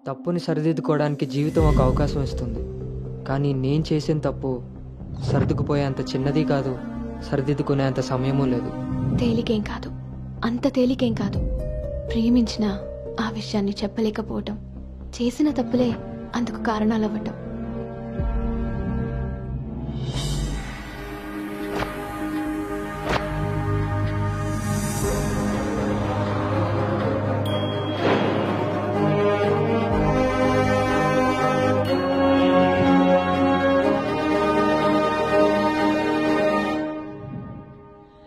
తప్పుని సరిదిద్దుకోవడానికి జీవితం ఒక అవకాశం ఇస్తుంది. కానీ నేను చేసిన తప్పు సర్దుకుపోయేంత చిన్నది కాదు, సరిదిద్దుకునేంత సమయమూ లేదు. తేలికేం కాదు, అంత తేలికేం కాదు. ప్రేమించిన ఆ విషయాన్ని చెప్పలేకపోవటం, చేసిన తప్పులే అందుకు కారణాలవ్వటం.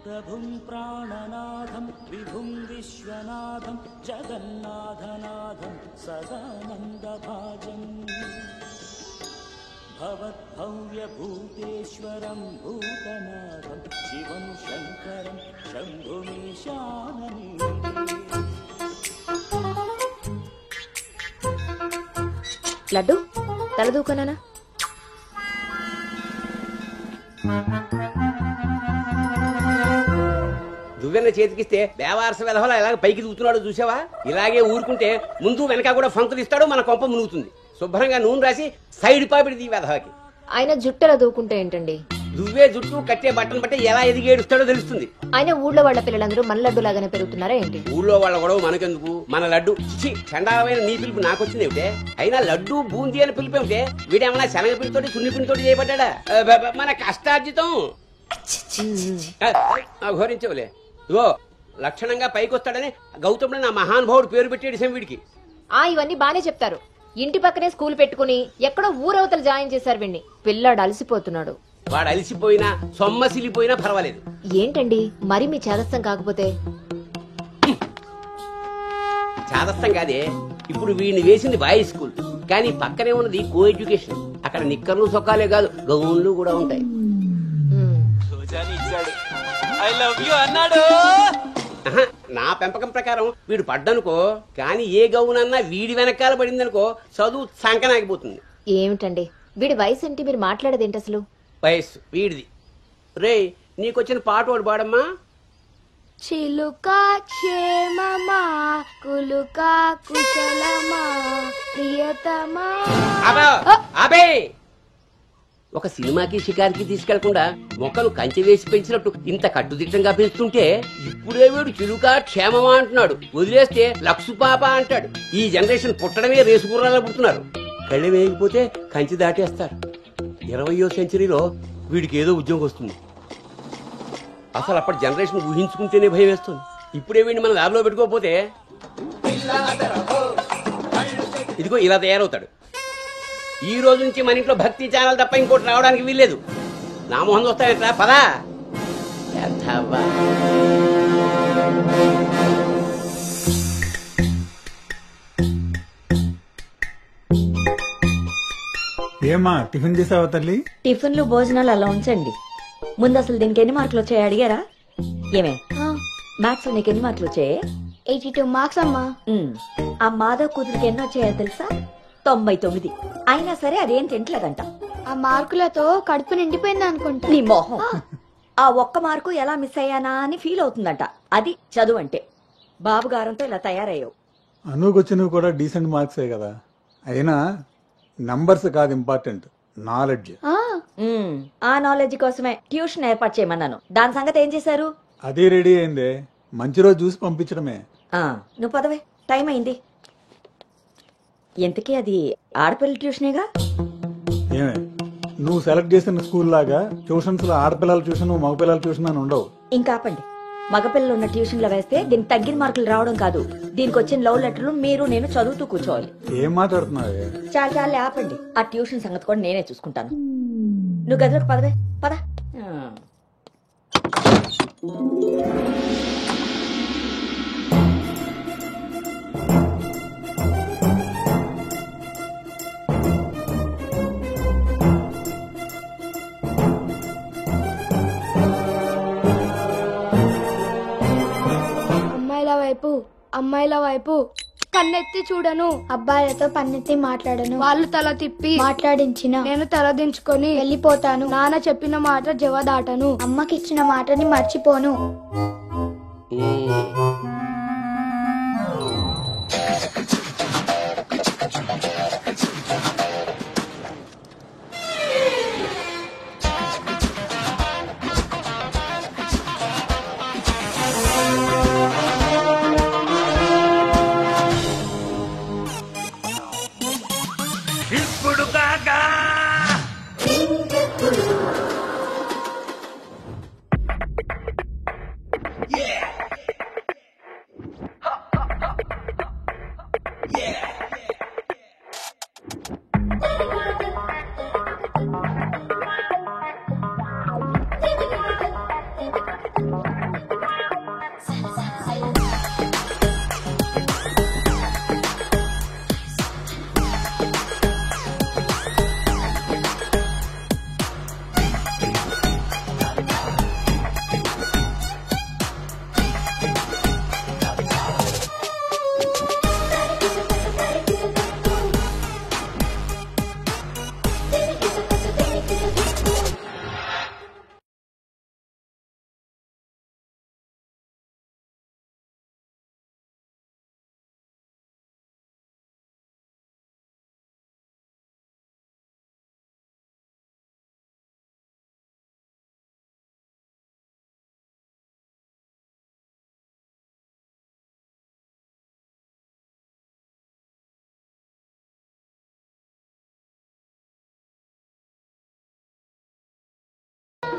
ప్రభుం ప్రాణనాథం విభుం విశ్వనాథం జగన్నాథనాథం సదానందభాజం భవద్భవ్యభూతేశ్వరం భూతనాథం శివం శంకరం శంభుమీశానని. లడ్డు తలదూకనా? దువ్వెన్న చేతికిస్తే దేవారస వెధవలా ఇలాగ పైకి దూకుతున్నాడు చూసావా? ఇలాగే ఊరుకుంటే ముందు వెనక కూడా ఫంకులు ఇస్తాడు, మన కొంప మునుగుతుంది. శుభ్రంగా నూనె రాసి సైడ్ పాపిడి వెధవకి. ఆయన జుట్టెలా దూకుంటే ఏంటండి? దువ్వే జుట్టు కట్టే బట్టను బట్టి ఎలా ఎదిగేడుస్తాడో తెలుస్తుంది. ఆయన ఊళ్ళో వాళ్ళ పిల్లలందరూ మన లడ్డు లాగానే పెరుగుతున్నారా ఏంటి? ఊళ్ళో వాళ్ళ గొడవ మనకెందుకు? మన లడ్డు చండాలమైన నీ పిలుపు నాకొచ్చింది ఏమిటే? అయినా లడ్డు బూందీ అని పిలుపు ఏమిటే? వీడేమన్నా శనగపిండితోటి సున్నిపిండితోటి చేయబడ్డా? మన కష్టార్జితం ఘోరించవులే. ఇగో లక్షణంగా పైకొస్తాడని గౌతముడు నా మహానుభావుడు పేరు పెట్టాడు వీడికి. ఇవన్నీ బానే చెప్తారు. ఇంటి పక్కనే స్కూల్ పెట్టుకుని ఎక్కడో ఊరవతలు జాయిన్ చేశారు వీడిని. పిల్లాడు అలసిపోతున్నాడు. వాడు అలసిపోయినా సొమ్మసిలిపోయినా పర్వాలేదు. ఏంటండి మరి మీ చేదస్తం కాకపోతే? చాదస్తం కాదే, ఇప్పుడు వీడిని వేసింది బాయ్స్ స్కూల్, కానీ పక్కనే ఉన్నది కో ఎడ్యుకేషన్. అక్కడ నిక్కర్లు సొక్కాలే కాదు, గౌన్లు కూడా ఉంటాయి. నా పెంపకం ప్రకారం వీడు పడ్డనుకో, కానీ ఏ గౌనన్నా వీడి వెనకాల పడిందనుకో చదువు సంకనాగిపోతుంది. ఏమిటండి వీడి వయసు ఏంటి? మీరు మాట్లాడేదేంటి అసలు? వయస్సు వీడిది. రే నీకొచ్చిన పాట వాడు పాడమ్మా. చిలుక క్షేమమా కులుక కుశలమా ప్రియతమా. అబే ఒక సినిమాకి షికారికి తీసుకెళ్లకుండా మొక్కలు కంచె వేసి పెంచినట్టు ఇంత కట్టుదిట్టంగా పెంచుతుంటే ఇప్పుడే వీడు చిలుక క్షేమమా అంటున్నాడు. వదిలేస్తే లక్సు పాప అంటాడు. ఈ జనరేషన్ పుట్టడమే రేసుగుర్రాలా పుడుతున్నారు. కళ్ళె వేయకపోతే కంచి దాటేస్తారు. 20వ సెంచరీలో వీడికి ఏదో ఉద్యోగం వస్తుంది. అసలు అప్పటి జనరేషన్ ఊహించుకుంటేనే భయం వేస్తుంది. ఇప్పుడే వీడిని మన ల్యాబ్లో పెట్టుకోకపోతే ఇదిగో ఇలా తయారవుతాడు. ఈ రోజు నుంచి మన ఇంట్లో భక్తి ఛానల్ తప్ప ఇంకోటి రావడానికి వీల్లేదు. నా మొహం వస్తాయంట పదా. ఏమా టిఫిన్ చేసావా తల్లి? టిఫిన్లు భోజనాలు అలా ఉంచండి. ముందు అసలు దీనికి ఎన్ని మార్కులు వచ్చాయి అడిగారా? ఏమే మ్యాథ్స్ నీకు ఎన్ని మార్కులు వచ్చాయి? 82 మార్క్స్ అమ్మా. ఆ మాధవ్ కూతురికి ఎన్ని వచ్చాయో తెలుసా? 99. అయినా సరే అదేం తింటలేదంట. ఆ మార్కులతో కడుపు నిండిపోయింది అనుకుంటా. నీ మొహం. ఆ ఒక్క మార్కు ఎలా మిస్ అయ్యానా అని ఫీల్ అవుతుందంట. అది చదువు అంటే. బాబుగారంతో ఇలా తయారయ్యావు. అనుకొచ్చినవి కూడా డీసెంట్ మార్క్సే కదా. అయినా నంబర్స్ కాదు ఇంపార్టెంట్, నాలెడ్జ్. ఆ నాలెడ్జ్ కోసమే ట్యూషన్ ఏర్పాటు చేయమన్నాను. దాని సంగతి ఏం చేశారు? అది రెడీ అయిందే, మంచి రోజు చూసి పంపించడమే. నువ్వు పదవే, టైం అయింది. ఎంతకీ అది ఆడపిల్ల ట్యూషనేగా? ఏమే నువ్వు సెలెక్ట్ చేసిన స్కూల్ లాగా ట్యూషన్స్ లో ఆడపిల్లల ట్యూషన్ మగపిల్లల ట్యూషన్ అని ఉండవు. ఇంకా ఆపండి. మగపిల్లలు ఉన్న ట్యూషన్ లో వేస్తే దీనికి తగ్గిన మార్కులు రావడం కాదు, దీనికి వచ్చిన లవ్ లెటర్లు మీరు నేను చదువుతూ కూర్చోవాలి. ఏం మాట్లాడుతున్నావే? చాలా ఆపండి. ఆ ట్యూషన్ సంగతి కూడా నేనే చూసుకుంటాను. నువ్వు గదిలోకి పదవే, పద. అమ్మాయిల వైపు కన్నెత్తి చూడను, అబ్బాయిలతో పన్నెత్తి మాట్లాడను, వాళ్ళు తల తిప్పి మాట్లాడించిన నేను తల దించుకొని వెళ్ళిపోతాను, నాన్న చెప్పిన మాట జవదాటను, అమ్మకి ఇచ్చిన మాటని మర్చిపోను.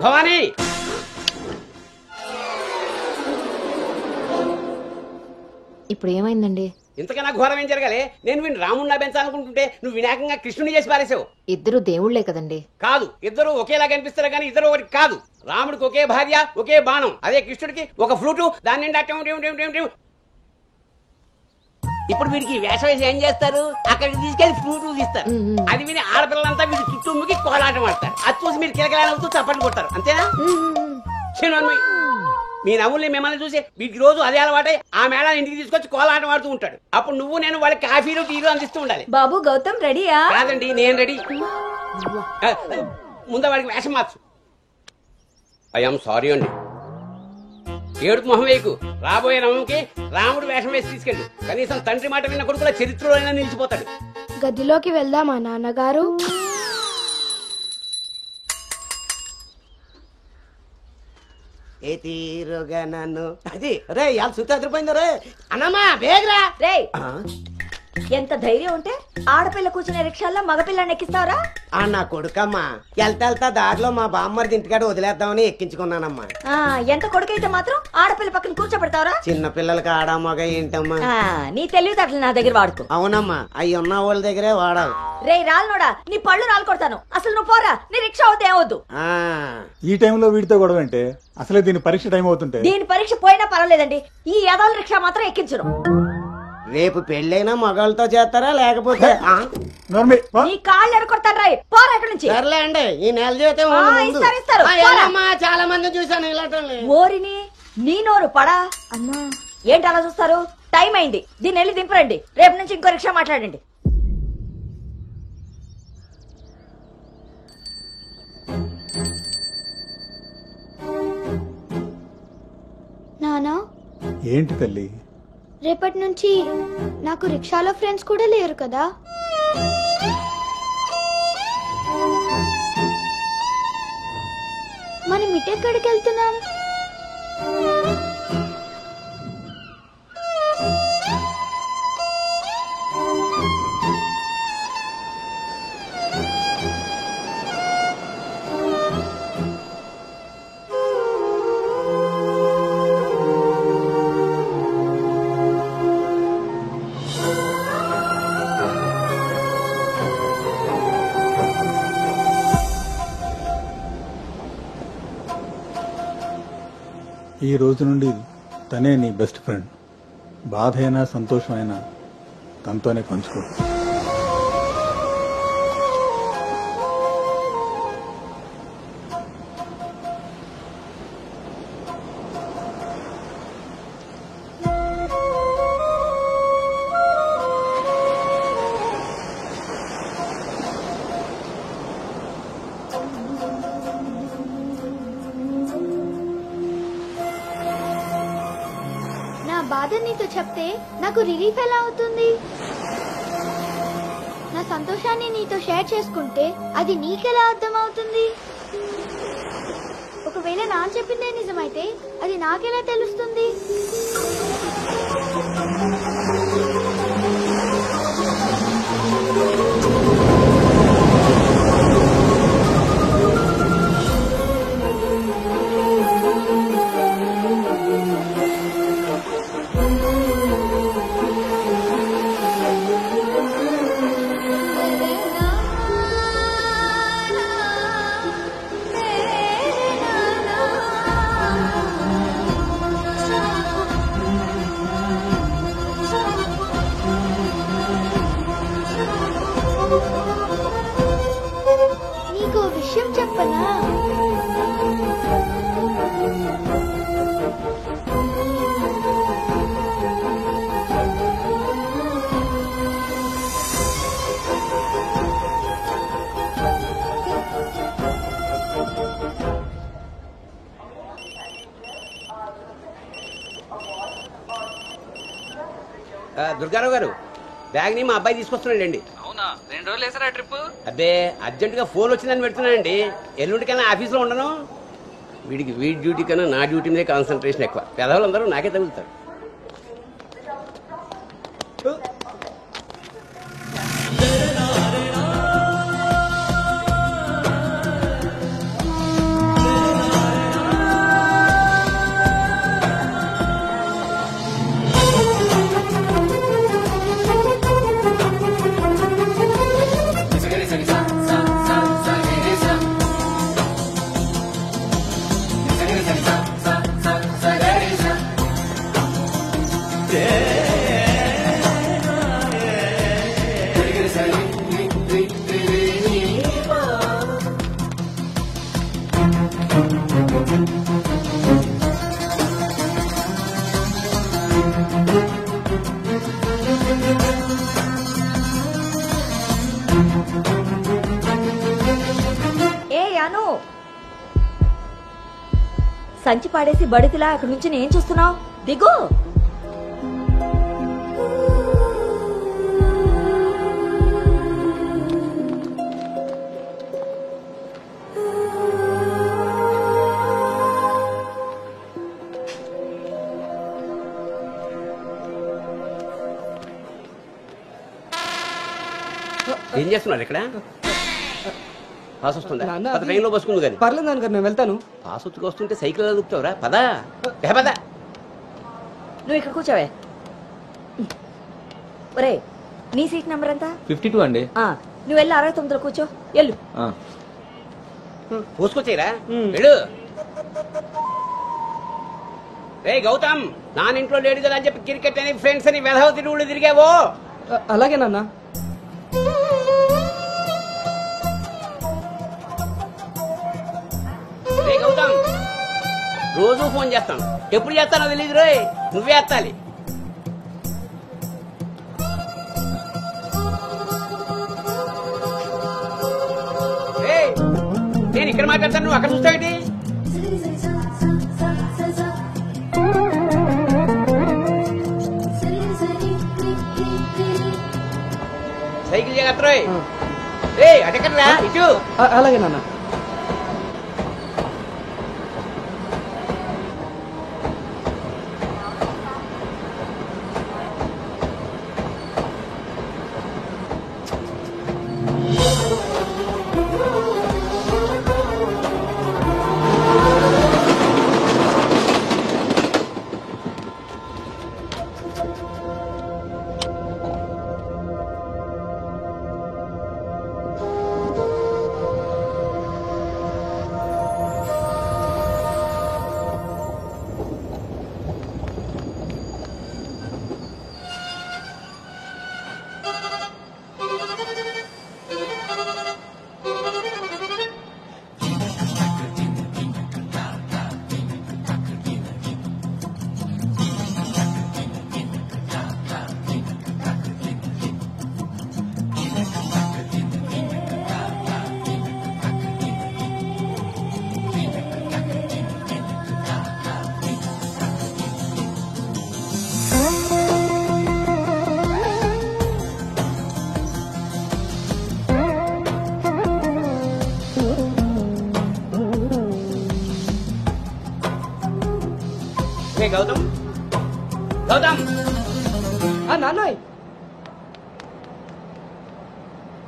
భవానీ ఇప్పుడు ఏమైందండి? ఇంతకన్నా ఘోరం ఏం జరగాలి? నేను వీడిని రాముడిలా పెంచాలనుకుంటుంటే నువ్వు వినాయకంగా కృష్ణుని చేసి పారేసావు. ఇద్దరు దేవుళ్లే కదండి. కాదు, ఇద్దరు ఒకేలా కనిపిస్తారు కానీ ఇద్దరు ఒకటి కాదు. రాముడికి ఒకే భార్య, ఒకే బాణం. అదే కృష్ణుడికి ఒక ఫ్లూటు, దాని నిండా ఇప్పుడు వీడికి వేషం వేసి ఏం చేస్తారు? అక్కడికి తీసుకెళ్లి ఫ్లూటు తీస్తారు. అది విని ఆడపిల్లలంతా వీడి చుట్టూ ముగి కోలాటం ఆడతారు. అది చూసి మీరు కిలకలాడుతూ చప్పట్లు కొడతారు. అంతేనా? మీ నవ్వుల్ని మిమ్మల్ని చూసి వీటికి రోజు అదే అలవాటై ఆ మేళ ఇంటికి తీసుకొచ్చి కోలాటం ఆడుతూ ఉంటాడు. అప్పుడు నువ్వు నేను వాళ్ళకి కాఫీలు టీలు అందిస్తూ ఉండాలి. బాబు గౌతమ్ రెడీయా? కాదండి, నేను రెడీ. ముందు వాడికి వేషం మార్చు. ఐఎమ్ సారీ అండి. ఏడుపు మొహం వేయకు. రాబోయే నవంకి రాముడు వేషం వేసి తీసుకెళ్ళు. కనీసం తండ్రి మాట విన్న కొడుకుల చరిత్రలో అయినా నిలిచిపోతాడు. గదిలోకి వెళ్దామా నాన్నగారు? ఏ తీరుగా నన్ను అది రే ఇవాళ సుత్తి అదిరిపోయింది రే అన్నమ్మా బేగరా రే ఎంత ధైర్యం ఉంటే ఆడపిల్ల కూర్చునే రిక్షాల్లో మగపిల్లని ఎక్కిస్తావరా? నా కొడుకమ్మా వెళ్తా దారిలో మా బామ్మర్ది ఇంటికాడ వదిలేద్దామని ఎక్కించుకున్నానమ్మా. ఎంత కొడుకైతే మాత్రం ఆడపిల్ల పక్కన కూర్చోబెడతావరా? చిన్న పిల్లలకి ఆడా మగ ఏంటమ్మా? నీ తెలివితేటలు నా దగ్గర వాడుకో. అవునమ్మా, అవి ఉన్న వాళ్ళ దగ్గరే వాడాలి. రే రాల్నోడా, నీ పళ్ళు రాలు కొడతాను. అసలు నువ్వు పోరా, నీ రిక్షా అవుతే ఏమవుద్దు. ఈ టైంలో వీడితో గొడవ అంటే అసలే దీని పరీక్ష టైం అవుతుంటే. దీని పరీక్ష పోయినా పర్వాలేదండి, ఈ యదాల రిక్షా మాత్రం ఎక్కించను. రేపు పెళ్ళైనా మగాళ్ళతో చేస్తారా లేకపోతే నీ కాళ్ళు ఎరకొడతాను రాయ్, పోరా ఇక్కడి నుంచి. సర్లే అండి, ఈ నెల జీవితం ఇస్తారు. చాలా మంది చూసాను ఇలాంటి. ఓరిని నీ నోరు పడా అమ్మా. ఏంటి అలా చూస్తారు? టైం అయింది, దీన్ని వెళ్ళి దింపరండి. రేపు నుంచి ఇంకో రిక్షా మాట్లాడండి. నానా ఏంటి తల్లి? రేపటి నుంచి నాకు రిక్షాలో ఫ్రెండ్స్ కూడా లేరు కదా? మనం ఇటెక్కడికి వెళ్తున్నాం? ఈ రోజు నుండి తనే నీ బెస్ట్ ఫ్రెండ్. బాధ అయినా సంతోషమైనా తనతోనే పంచుకో. బాధ నీతో చెప్తే నాకు రిలీఫ్ ఎలా అవుతుంది? నా సంతోషాన్ని నీతో షేర్ చేసుకుంటే అది నీకెలా అర్థం అవుతుంది? ఒకవేళ నాన్న చెప్పిందే నిజమైతే అది నాకెలా తెలుస్తుంది? నీకు విషయం చెప్పనా? దుర్గారావు గారు, బ్యాగ్ ని మా అబ్బాయి తీసుకొస్తున్నాడండి. అవునా? 2 రోజులు వేసారా ట్రిప్? అబ్బే, అర్జెంట్ గా ఫోన్ వచ్చిందని పెడుతున్నానండి. ఎల్లుండి కన్నా ఆఫీస్ లో ఉండను. వీడి డ్యూటీ కన్నా నా డ్యూటీ మీద కాన్సన్ట్రేషన్ ఎక్కువ. పెదవులందరూ నాకే తగులుతారు. ఏ అను, సంచి పాడేసి బడితిలా అక్కడి నుంచి నేను చూస్తున్నావు, దిగు. ఏం చేస్తున్నారు ఇక్కడ? పాస్ వస్తుందా? ట్రైన్లో బస్సుకుంది కానీ. పర్లేదు నాన్నగారు, నేను వెళ్తాను. పాస్ వచ్చుకు వస్తుంటే సైకిల్ దొక్కుతావురా? పదా పదా. నువ్వు ఇక్కడ కూర్చోవే. ఒరే, నీ సీట్ నెంబర్ ఎంత? 52 అండి. నువ్వు వెళ్ళి 69లో కూర్చో. వెళ్ళు. పోసుకొచ్చేరా వెళ్ళు. రే గౌతమ్, నానింట్లో లేడు కదా అని చెప్పి క్రికెట్ అని ఫ్రెండ్స్ అని వెధవ తిరుగుళ్ళు తిరిగావో. అలాగే నాన్న. రే గౌతమ్, రోజు ఫోన్ చేస్తాను, ఎప్పుడు చేస్తానో తెలియదు రోయ్, నువ్వే ఎత్తాలి. నేను ఇక్కడ మాట్లాడతాను, నువ్వు అక్కడ చూస్తావేంటి? సైకిల్ జాగ్రత్త రోయ్. అటెక్కడరా ఇటు. అలాగే నాన్న. గౌతమ్, గౌతమ్. నాన్నయ్,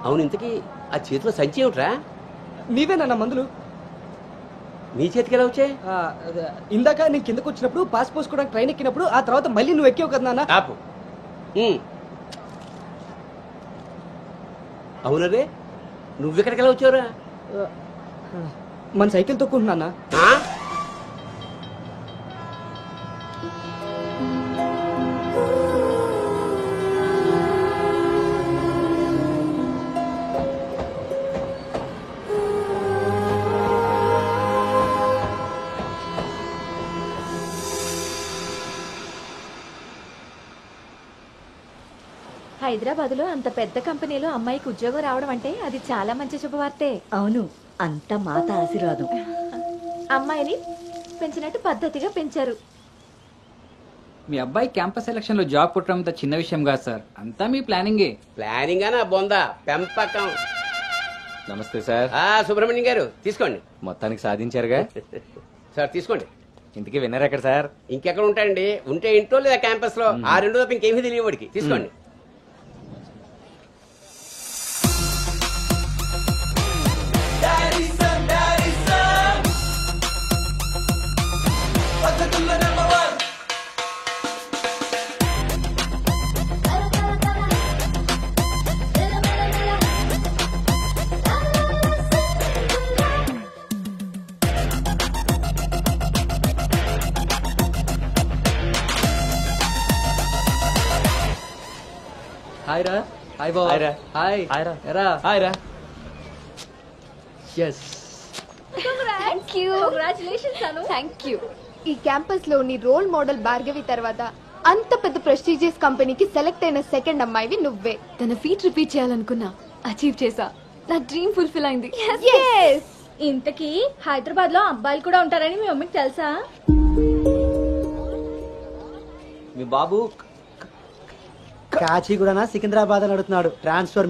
అవును, ఇంతకీ ఆ చేతిలో సంచి ఏమిట్రా? నీవేనా మందులు? నీ చేతికి ఎలా వచ్చాయి? ఇందాక నేను కిందకు వచ్చినప్పుడు పాస్ పోసుకోవడానికి ట్రైన్ ఎక్కినప్పుడు, ఆ తర్వాత మళ్ళీ నువ్వు ఎక్కావు కదా నాన్న. ఆపు. అవునరే, నువ్వెక్కడికి ఎలా వచ్చావురా? మన సైకిల్ తొక్కుంటున్నా. హైదరాబాద్ లో అంత పెద్ద కంపెనీలో అమ్మాయికి ఉద్యోగం రావడం అంటే అది చాలా మంచి శుభవార్తే. అవును, అంత మాత ఆశీర్వాదం. అమ్మాయిని పెంచినట్టు పద్ధతిగా పెంచారు. మీ అబ్బాయి క్యాంపస్ సెలక్షన్ లో జాబ్ కొట్టడం అంత చిన్న విషయం కాదు సార్, అంతా మీ ప్లానింగే. ప్లానింగ్ అనా బొందా పెంపకం. నమస్తే సార్. సుబ్రహ్మణ్యం గారు తీసుకోండి. మొత్తానికి సాధించారుగా. సార్ తీసుకోండి. ఇంతకీ విన్నర్ ఎక్కడ సార్? ఇంకెక్కడ ఉంటాయండి, ఉంటే ఇంట్లో లేదా క్యాంపస్ లో. ఆ రెండు తప్ప ఇంకేమీ తెలియవాడికి. తీసుకోండి. హాయ్ రా. హాయ్ బాబు. హాయ్ రా. హాయ్. హాయ్ రా. ఎరా. హాయ్ రా. Yes. Thank you. Congratulations Anu. Thank you. ఈ క్యాంపస్ లో నీ రోల్ మోడల్ భార్గవి తర్వాత అంత పెద్ద ప్రెస్టీజియస్ కంపెనీకి సెలెక్ట్ అయిన సెకండ్ అమ్మాయివి నువ్వే. తన ఫీట్ రిపీట్ చేయాలనుకున్నా అచీవ్ చేసా. నా డ్రీమ్ ఫుల్ఫిల్ అయింది. ఇంతకీ హైదరాబాద్ లో అబ్బాయిలు కూడా ఉంటారని మీ మమ్మీకి తెలుసా? మీ బాబు కాచిగూడనా సికింద్రాబాద్ అని అడుగుతున్నాడు ట్రాన్స్ఫర్